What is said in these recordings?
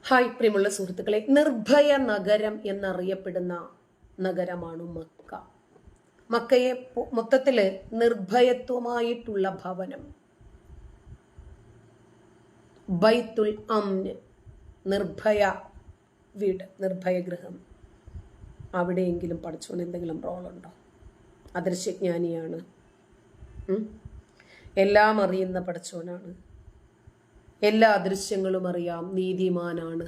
Hi പ്രിയമുള്ള സുഹൃത്തുക്കളെ, നിർഭയ നഗരം എന്നറിയപ്പെടുന്ന നഗരമാണ് മക്ക. മക്കയെ മൊത്തത്തില് നിർഭയത്വമായിട്ടുള്ള ഭവനം, ബൈത്തുൽ അംന്, നിർഭയ വീട്, നിർഭയ ഗൃഹം. അവിടെയെങ്കിലും പഠിച്ചോന് എന്തെങ്കിലും റോളുണ്ടോ? അദൃശ്യജ്ഞാനിയാണ്, എല്ലാം അറിയുന്ന പഠിച്ചോനാണ്, എല്ലാ അദൃശ്യങ്ങളും അറിയാം, നീതിമാനാണ്,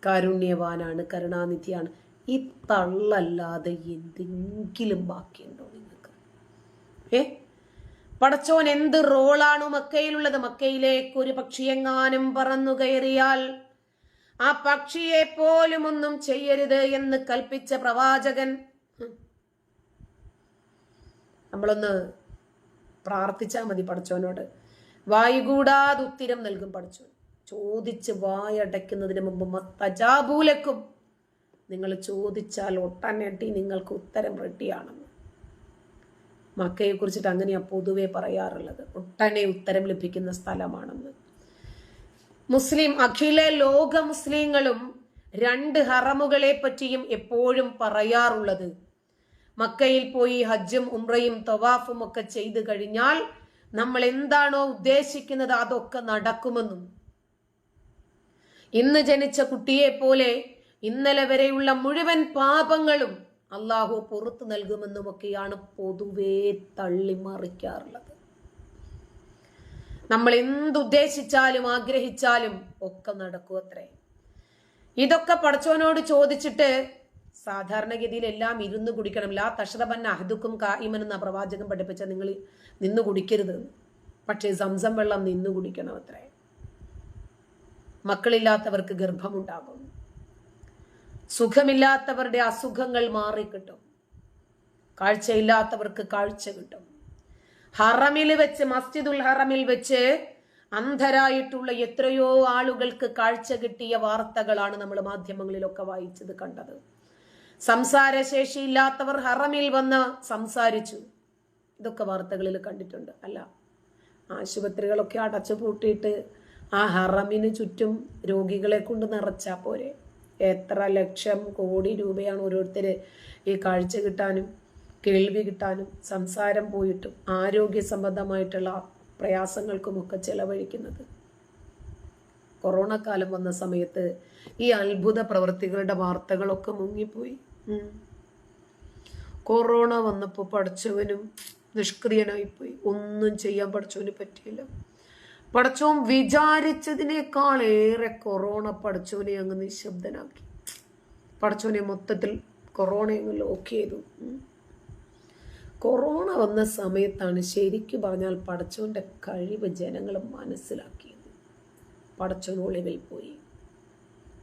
കാരുണ്യവാനാണ്, കരുണാനിധിയാണ്. ഈ തള്ളല്ലാതെ എന്തെങ്കിലും ബാക്കിയുണ്ടോ നിങ്ങൾക്ക്? പടച്ചോൻ എന്ത് റോളാണ് മക്കയിലുള്ളത്? മക്കയിലേക്ക് ഒരു പക്ഷിയെങ്ങാനും പറന്നു കയറിയാൽ ആ പക്ഷിയെ പോലും ഒന്നും ചെയ്യരുത് എന്ന് കൽപ്പിച്ച പ്രവാചകൻ. നമ്മളൊന്ന് പ്രാർത്ഥിച്ചാൽ മതി പടച്ചോനോട്. വായുകൂടാതെ ഉത്തരം നൽകും പടച്ചോൻ. ചോദിച്ച് വായടയ്ക്കുന്നതിന് മുമ്പ് മസ്തജാബൂലക്കും, നിങ്ങൾ ചോദിച്ചാൽ ഒട്ടനട്ടി നിങ്ങൾക്ക് ഉത്തരം റെഡിയാണെന്ന്. മക്കയെ കുറിച്ചിട്ട് അങ്ങനെയാ പൊതുവെ പറയാറുള്ളത്, ഒട്ടനെ ഉത്തരം ലഭിക്കുന്ന സ്ഥലമാണെന്ന്. അഖില ലോക മുസ്ലിങ്ങളും രണ്ട് ഹറമുകളെ പറ്റിയും എപ്പോഴും പറയാറുള്ളത്, മക്കയിൽ പോയി ഹജ്ജും ഉംറയും തവാഫും ഒക്കെ ചെയ്തു കഴിഞ്ഞാൽ നമ്മൾ എന്താണോ ഉദ്ദേശിക്കുന്നത് അതൊക്കെ നടക്കുമെന്നും, ഇന്ന് ജനിച്ച കുട്ടിയെ പോലെ ഇന്നലെ വരെയുള്ള മുഴുവൻ പാപങ്ങളും അള്ളാഹു പുറത്തു നൽകുമെന്നുമൊക്കെയാണ് പൊതുവേ തള്ളിമറിക്കാറുള്ളത്. നമ്മൾ എന്തുദ്ദേശിച്ചാലും ആഗ്രഹിച്ചാലും ഒക്കെ നടക്കുമത്രേ. ഇതൊക്കെ പടച്ചോനോട് ചോദിച്ചിട്ട് സാധാരണഗതിയിൽ എല്ലാം ഇരുന്ന് കുടിക്കണം. ലാ തഷ്റബന്ന അഹദുക്കും കായിമൻ എന്ന പ്രവാചകൻ പഠിപ്പിച്ച നിങ്ങൾ നിന്ന് കുടിക്കരുത്. പക്ഷേ സംസം വെള്ളം നിന്ന് കുടിക്കണം അത്രേ. മക്കളില്ലാത്തവർക്ക് ഗർഭമുണ്ടാകും, സുഖമില്ലാത്തവരുടെ അസുഖങ്ങൾ മാറിക്കിട്ടും, കാഴ്ചയില്ലാത്തവർക്ക് കാഴ്ച കിട്ടും. ഹറമിൽ വെച്ച്, മസ്ജിദുൽ ഹറമിൽ വെച്ച് അന്ധരായിട്ടുള്ള എത്രയോ ആളുകൾക്ക് കാഴ്ച കിട്ടിയ വാർത്തകളാണ് നമ്മൾ മാധ്യമങ്ങളിലൊക്കെ വായിച്ചത്, കണ്ടത്. സംസാരശേഷിയില്ലാത്തവർ ഹറമിൽ വന്ന് സംസാരിച്ചു. ഇതൊക്കെ വാർത്തകളിൽ കണ്ടിട്ടുണ്ട്. അല്ല, ആശുപത്രികളൊക്കെ അടച്ചു പൂട്ടിയിട്ട് ആ ഹറമിന് ചുറ്റും രോഗികളെ കൊണ്ട് നിറച്ചാ പോരെ? എത്ര ലക്ഷം കോടി രൂപയാണ് ഓരോരുത്തര് ഈ കാഴ്ച കിട്ടാനും കേൾവി കിട്ടാനും സംസാരം പോയിട്ടും ആരോഗ്യ സംബന്ധമായിട്ടുള്ള പ്രയാസങ്ങൾക്കുമൊക്കെ ചെലവഴിക്കുന്നത്. കൊറോണ കാലം വന്ന സമയത്ത് ഈ അത്ഭുത പ്രവൃത്തികളുടെ വാർത്തകളൊക്കെ മുങ്ങിപ്പോയി. കൊറോണ വന്നപ്പോൾ പടച്ചവനും നിഷ്ക്രിയനായിപ്പോയി. ഒന്നും ചെയ്യാൻ പടച്ചവന് പറ്റിയില്ല. പടച്ചോൻ വിചാരിച്ചതിനേക്കാൾ ഏറെ കൊറോണ പടച്ചോനെ അങ്ങ് നിശബ്ദനാക്കി. പടച്ചോനെ മൊത്തത്തിൽ കൊറോണ അങ്ങ് ലോക്ക് ചെയ്തു. കൊറോണ വന്ന സമയത്താണ് ശരിക്കും പറഞ്ഞാൽ പടച്ചോന്റെ കഴിവ് ജനങ്ങൾ മനസ്സിലാക്കിയത്. പടച്ചോൻ ഒളിവിൽ പോയി.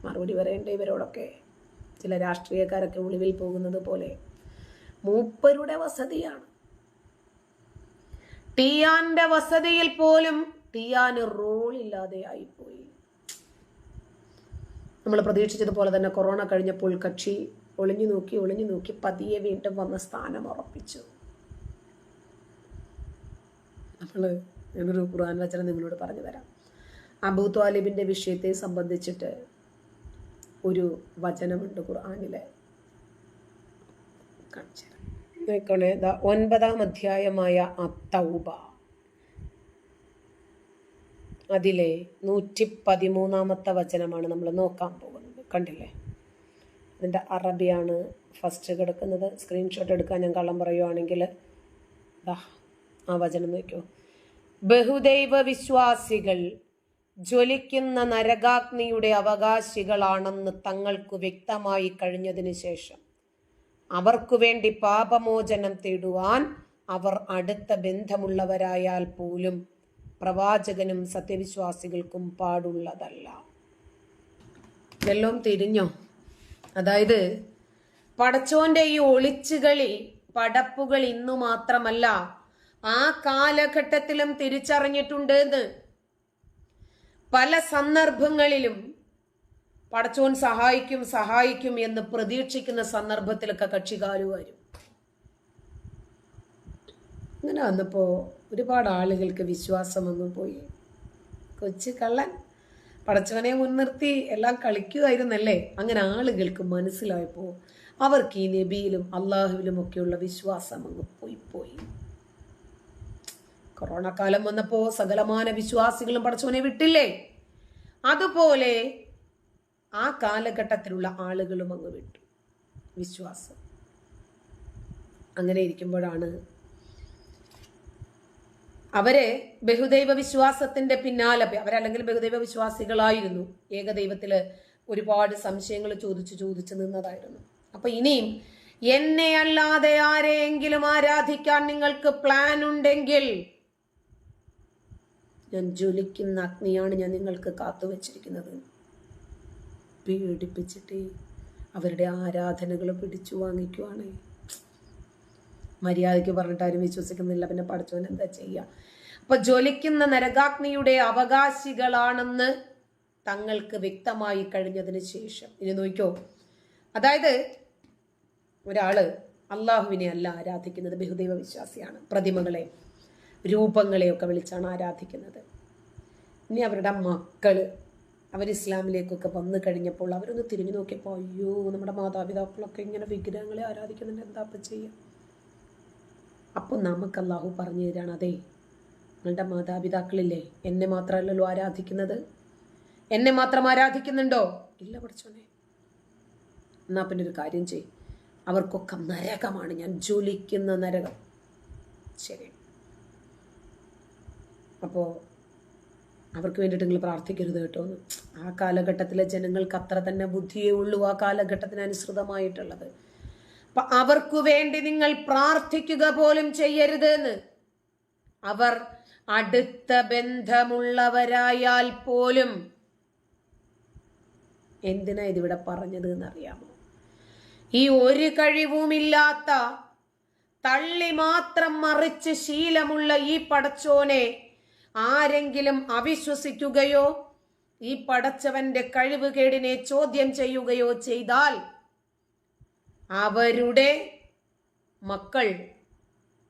മറുപടി പറയേണ്ട ഇവരോടൊക്കെ. ചില രാഷ്ട്രീയക്കാരൊക്കെ ഒളിവിൽ പോകുന്നത് പോലെ മൂപ്പരുടെ വസതിയാണ്. ടിയാന്റെ വസതിയിൽ പോലും ടിയാന് റോളില്ലാതെ ആയിപ്പോയി. നമ്മൾ പ്രതീക്ഷിച്ചതുപോലെ തന്നെ കൊറോണ കഴിഞ്ഞപ്പോൾ കക്ഷി ഒളിഞ്ഞു നോക്കി പതിയെ വീണ്ടും വന്ന സ്ഥാനം ഉറപ്പിച്ചു. ഞാനൊരു ഖുർആൻ വചനം നിങ്ങളോട് പറഞ്ഞു തരാം. അബൂ ത്വാലിബിന്റെ വിഷയത്തെ സംബന്ധിച്ചിട്ട് ഒരു വചനമുണ്ട് ഖുർആനിലെ. നോക്കണേ, 9-ാം അധ്യായമായ അത്തൗബ, അതിലെ 113-ാമത്തെ വചനമാണ് നമ്മൾ നോക്കാൻ പോകുന്നത്. കണ്ടില്ലേ? അതിൻ്റെ അറബിയാണ് ഫസ്റ്റ് കിടക്കുന്നത്. സ്ക്രീൻഷോട്ട് എടുക്കാൻ ഞാൻ കള്ളം പറയുവാണെങ്കിൽ ആ വചനം നോക്കൂ. ബഹുദൈവ വിശ്വാസികൾ ജ്വലിക്കുന്ന നരകാഗ്നിയുടെ അവകാശികളാണെന്ന് തങ്ങൾക്ക് വ്യക്തമായി കഴിഞ്ഞതിന് ശേഷം അവർക്കു വേണ്ടി പാപമോചനം തേടുവാൻ അവർ അടുത്ത ബന്ധമുള്ളവരായാൽ പോലും പ്രവാചകനും സത്യവിശ്വാസികൾക്കും പാടുള്ളതല്ല. എല്ലാം തിരിഞ്ഞോ? അതായത് പടച്ചോന്റെ ഈ ഒളിച്ചുകളി പടപ്പുകൾ ഇന്നു മാത്രമല്ല, ആ കാലഘട്ടത്തിലും തിരിച്ചറിഞ്ഞിട്ടുണ്ട് എന്ന്. പല സന്ദർഭങ്ങളിലും പടച്ചോൻ സഹായിക്കും എന്ന് പ്രതീക്ഷിക്കുന്ന സന്ദർഭത്തിലൊക്കെ കക്ഷികാലു വരും. അങ്ങനെ വന്നപ്പോ ഒരുപാട് ആളുകൾക്ക് വിശ്വാസം വന്നു പോയി. കൊച്ചു കള്ളൻ പടച്ചവനെ മുൻനിർത്തി എല്ലാം കളിക്കുകയായിരുന്നല്ലേ. അങ്ങനെ ആളുകൾക്ക് മനസ്സിലായപ്പോൾ അവർക്ക് ഈ നബിയിലും അള്ളാഹുവിലും ഒക്കെയുള്ള വിശ്വാസം അങ്ങ് പോയി. കൊറോണ കാലം വന്നപ്പോൾ സകലമാന വിശ്വാസികളും പടച്ചവനെ വിട്ടില്ലേ, അതുപോലെ ആ കാലഘട്ടത്തിലുള്ള ആളുകളും അങ്ങ് വിട്ടു വിശ്വാസം. അങ്ങനെ ഇരിക്കുമ്പോഴാണ് അവര് ബഹുദൈവ വിശ്വാസത്തിന്റെ പിന്നാലെ, അവരല്ലെങ്കിൽ ബഹുദൈവ വിശ്വാസികളായിരുന്നു, ഏകദൈവത്തില് ഒരുപാട് സംശയങ്ങൾ ചോദിച്ചു നിന്നതായിരുന്നു. അപ്പൊ ഇനിയും എന്നെ അല്ലാതെ ആരെയെങ്കിലും ആരാധിക്കാൻ നിങ്ങൾക്ക് പ്ലാൻ ഉണ്ടെങ്കിൽ ഞാൻ ജ്വലിക്കുന്ന അഗ്നിയാണ് ഞാൻ നിങ്ങൾക്ക് കാത്തുവച്ചിരിക്കുന്നത്. പീഡിപ്പിച്ചിട്ട് അവരുടെ ആരാധനകൾ പിടിച്ചു വാങ്ങിക്കുവാണ്. മര്യാദയ്ക്ക് പറഞ്ഞിട്ട് ആരും വിശ്വസിക്കുന്നില്ല, പിന്നെ പഠിച്ചവൻ എന്താ ചെയ്യുക? അപ്പൊ ജ്വലിക്കുന്ന നരകാഗ്നിയുടെ അവകാശികളാണെന്ന് തങ്ങൾക്ക് വ്യക്തമായി കഴിഞ്ഞതിന് ശേഷം ഇനി നോക്കിക്കോ, അതായത് ഒരാള് അള്ളാഹുവിനെ അല്ല ആരാധിക്കുന്നത്, ബഹുദൈവ വിശ്വാസിയാണ്, പ്രതിമകളെ രൂപങ്ങളെയൊക്കെ വിളിച്ചാണ് ആരാധിക്കുന്നത്. ഇനി അവരുടെ മക്കള് അവർ ഇസ്ലാമിലേക്കൊക്കെ വന്നു കഴിഞ്ഞപ്പോൾ അവരൊന്ന് തിരിഞ്ഞു നോക്കിയപ്പോൾ അയ്യോ നമ്മുടെ മാതാപിതാക്കളൊക്കെ ഇങ്ങനെ വിഗ്രഹങ്ങളെ ആരാധിക്കുന്നുണ്ട്, എന്താ ഇപ്പം ചെയ്യുക? അപ്പം നമുക്ക് അള്ളാഹു പറഞ്ഞു തരാണ്, അതെ നിങ്ങളുടെ മാതാപിതാക്കളില്ലേ എന്നെ മാത്രമല്ലല്ലോ ആരാധിക്കുന്നത്, എന്നെ മാത്രം ആരാധിക്കുന്നുണ്ടോ? ഇല്ല പഠിച്ചോനെ. എന്നാ പിന്നെ ഒരു കാര്യം ചെയ്യും, അവർക്കൊക്കെ നരകമാണ്, ഞാൻ ജ്വലിക്കുന്ന നരകം. ശരി, അപ്പോൾ അവർക്ക് വേണ്ടിയിട്ട് നിങ്ങൾ പ്രാർത്ഥിക്കരുത് കേട്ടോ എന്ന്. ആ കാലഘട്ടത്തിലെ ജനങ്ങൾക്ക് അത്ര തന്നെ ബുദ്ധിയേ ഉള്ളൂ, ആ കാലഘട്ടത്തിനനുസൃതമായിട്ടുള്ളത്. അപ്പൊ അവർക്കു വേണ്ടി നിങ്ങൾ പ്രാർത്ഥിക്കുക പോലും ചെയ്യരുത് എന്ന്. അവർ അടുത്ത ബന്ധമുള്ളവരായാൽ പോലും. എന്തിനാ ഇതിവിടെ പറഞ്ഞത് എന്നറിയാമോ? ഈ ഒരു കഴിവുമില്ലാത്ത തള്ളി മാത്രം മറിച്ച് ശീലമുള്ള ഈ പടച്ചോനെ ആരെങ്കിലും അവിശ്വസിക്കുകയോ ഈ പടച്ചവന്റെ കഴിവുകേടിനെ ചോദ്യം ചെയ്യുകയോ ചെയ്താൽ അവരുടെ മക്കൾ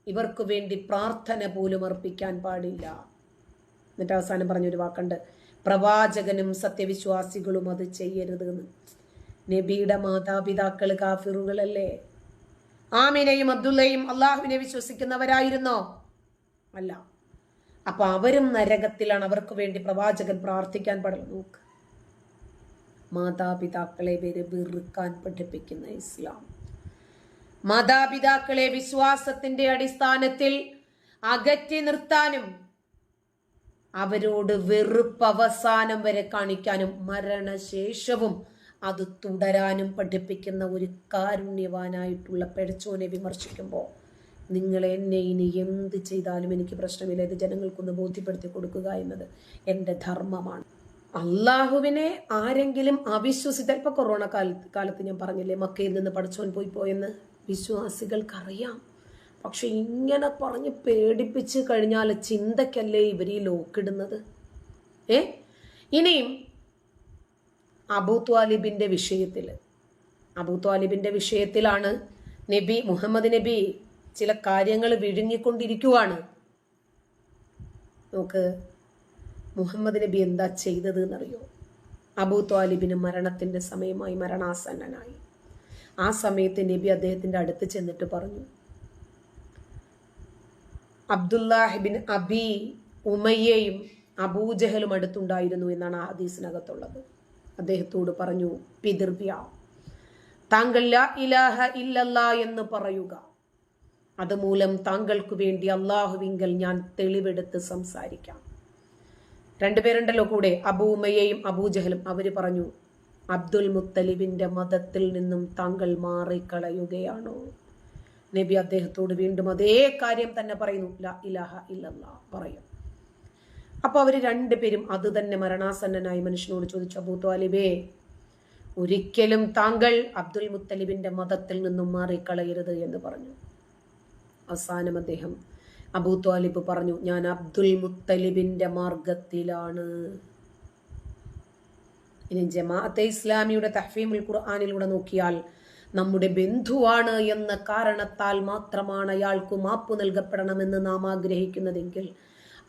ഇവർക്ക് വേണ്ടി പ്രാർത്ഥന പോലും അർപ്പിക്കാൻ പാടില്ല. എന്നിട്ട് അവസാനം പറഞ്ഞൊരു വാക്കുണ്ട്, പ്രവാചകനും സത്യവിശ്വാസികളും അത് ചെയ്യരുത് എന്ന്. നബിയുടെ മാതാപിതാക്കൾ കാഫിറുകളല്ലേ? ആമിനയും അബ്ദുള്ളയും അള്ളാഹുവിനെ വിശ്വസിക്കുന്നവരായിരുന്നോ? അല്ല. അപ്പൊ അവരും നരകത്തിലാണ്, അവർക്ക് വേണ്ടി പ്രവാചകൻ പ്രാർത്ഥിക്കാൻ പാടില്ല. നോക്ക്, മാതാപിതാക്കളെ വരെ വെറുക്കാൻ പഠിപ്പിക്കുന്ന ഇസ്ലാം, മാതാപിതാക്കളെ വിശ്വാസത്തിന്റെ അടിസ്ഥാനത്തിൽ അകറ്റി നിർത്താനും അവരോട് വെറുപ്പ് അവസാനം വരെ കാണിക്കാനും മരണശേഷവും അത് തുടരാനും പഠിപ്പിക്കുന്ന ഒരു കാരുണ്യവാനായിട്ടുള്ള പടച്ചോനെ വിമർശിക്കുമ്പോൾ നിങ്ങൾ എന്നെ ഇനി എന്ത് ചെയ്താലും എനിക്ക് പ്രശ്നമില്ല, ഇത് ജനങ്ങൾക്കൊന്ന് ബോധ്യപ്പെടുത്തി കൊടുക്കുക എന്നത് എൻ്റെ ധർമ്മമാണ്. അള്ളാഹുവിനെ ആരെങ്കിലും അവിശ്വസിച്ചാൽ, ഇപ്പൊ കൊറോണ കാലത്ത് ഞാൻ പറഞ്ഞില്ലേ മക്കയിൽ നിന്ന് പടച്ചോൻ പോയെന്ന് വിശ്വാസികൾക്കറിയാം. പക്ഷെ ഇങ്ങനെ പറഞ്ഞ് പേടിപ്പിച്ച് കഴിഞ്ഞാൽ ചിന്തക്കല്ലേ ഇവർ ഈ ലോക്കിടുന്നത്. ഇനിയും അബൂത്വാലിബിന്റെ വിഷയത്തിലാണ് നബി മുഹമ്മദ് നബി ചില കാര്യങ്ങൾ വിഴുങ്ങിക്കൊണ്ടിരിക്കുവാണ്. നോക്ക്, മുഹമ്മദ് നബി എന്താ ചെയ്തത് എന്നറിയോ? അബൂത്വാലിബിന് മരണത്തിന്റെ സമയമായി, മരണാസന്നനായി. ആ സമയത്ത് നബി അദ്ദേഹത്തിന്റെ അടുത്ത് ചെന്നിട്ട് പറഞ്ഞു, അബ്ദുല്ലാഹിബിൻ അബി ഉമയ്യയും അബൂജഹലും അടുത്തുണ്ടായിരുന്നു എന്നാണ് ആ ഹദീസിനകത്തുള്ളത്. അദ്ദേഹത്തോട് പറഞ്ഞു, പിതൃവ്യ, താങ്കൾ ലാ ഇലാഹ ഇല്ലല്ലാ എന്ന് പറയുക, അതുമൂലം താങ്കൾക്ക് വേണ്ടി അള്ളാഹുവിങ്കൽ ഞാൻ തെളിവെടുത്ത് സംസാരിക്കാം. രണ്ടുപേരുണ്ടല്ലോ കൂടെ, അബൂ ഉമയ്യയും അബൂജഹലും. അവര് പറഞ്ഞു, അബ്ദുൽ മുത്തലിബിന്റെ മതത്തിൽ നിന്നും താങ്കൾ മാറിക്കളയുകയാണോ? നബി അദ്ദേഹത്തോട് വീണ്ടും അതേ കാര്യം തന്നെ പറയുന്നു, ലാ ഇലാഹ ഇല്ലല്ലാ പറയും. അപ്പൊ അവര് രണ്ടുപേരും അത് തന്നെ മരണാസന്നനായി മനുഷ്യനോട് ചോദിച്ചു, അബൂ ത്വാലിബേ, ഒരിക്കലും താങ്കൾ അബ്ദുൽ മുത്തലിബിന്റെ മതത്തിൽ നിന്നും മാറിക്കളയരുത് എന്ന് പറഞ്ഞു. അവസാനം അദ്ദേഹം അബൂ ത്വാലിബ് പറഞ്ഞു, ഞാൻ അബ്ദുൽ മുത്തലിബിന്റെ മാർഗത്തിലാണ്. ഇനി ജമാഅത്തെ ഇസ്ലാമിയുടെ തഹ്ഫീമുൽ ഖുർആനിലൂടെ നോക്കിയാൽ നമ്മുടെ ബന്ധുവാണ് എന്ന കാരണത്താൽ മാത്രമാണ് അയാൾക്ക് മാപ്പ് നൽകപ്പെടണമെന്ന് നാം ആഗ്രഹിക്കുന്നതെങ്കിൽ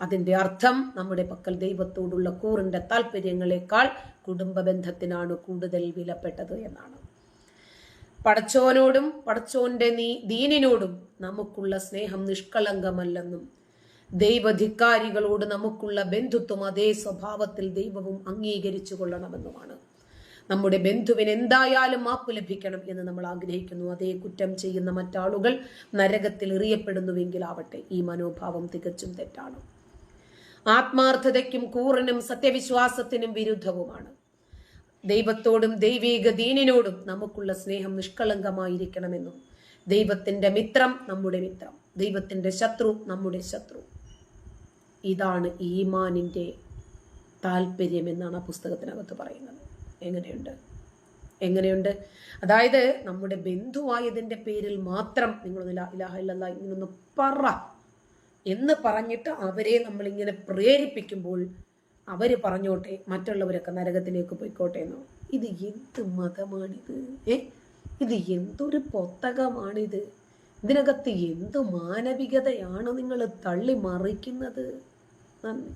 അതിൻ്റെ അർത്ഥം നമ്മുടെ പക്കൽ ദൈവത്തോടുള്ള കൂറിൻ്റെ താല്പര്യങ്ങളെക്കാൾ കുടുംബ ബന്ധത്തിനാണ് കൂടുതൽ വിലപ്പെട്ടത് എന്നാണ്. പടച്ചോനോടും പടച്ചോന്റെ ദീനിനോടും നമുക്കുള്ള സ്നേഹം നിഷ്കളങ്കമല്ലെന്നും ദൈവധിക്കാരികളോട് നമുക്കുള്ള ബന്ധുത്വം അതേ സ്വഭാവത്തിൽ ദൈവവും അംഗീകരിച്ചു കൊള്ളണമെന്നുമാണ്. നമ്മുടെ ബന്ധുവിന് എന്തായാലും മാപ്പ് ലഭിക്കണം എന്ന് നമ്മൾ ആഗ്രഹിക്കുന്നു. അതേ കുറ്റം ചെയ്യുന്ന മറ്റാളുകൾ നരകത്തിൽ എറിയപ്പെടുന്നുവെങ്കിലാവട്ടെ, ഈ മനോഭാവം തികച്ചും തെറ്റാണ്. ആത്മാർത്ഥതയ്ക്കും കൂറിനും സത്യവിശ്വാസത്തിനും വിരുദ്ധവുമാണ്. ദൈവത്തോടും ദൈവീക ദീനിനോടും നമുക്കുള്ള സ്നേഹം നിഷ്കളങ്കമായിരിക്കണമെന്നും ദൈവത്തിന്റെ മിത്രം നമ്മുടെ മിത്രം, ദൈവത്തിന്റെ ശത്രു നമ്മുടെ ശത്രു, ഇതാണ് ഈമാനിന്റെ താല്പര്യം എന്നാണ് ആ പുസ്തകത്തിനകത്ത് പറയുന്നത്. എങ്ങനെയുണ്ട്? അതായത് നമ്മുടെ ബന്ധുവായതിന്റെ പേരിൽ മാത്രം നിങ്ങൾ ഇലാഹ ഇല്ലല്ലാഹ് ഇങ്ങനൊന്ന് പറ എന്ന് പറഞ്ഞിട്ട് അവരെ നമ്മളിങ്ങനെ പ്രേരിപ്പിക്കുമ്പോൾ അവര് പറഞ്ഞോട്ടെ, മറ്റുള്ളവരൊക്കെ നരകത്തിലേക്ക് പോയിക്കോട്ടെ എന്നോ. ഇത് എന്ത് മതമാണിത്? ഇത് എന്തൊരു പുസ്തകമാണിത്? ഇതിനകത്ത് എന്ത് മാനവികതയാണ് നിങ്ങൾ തള്ളി മറിക്കുന്നത്? നന്ദി.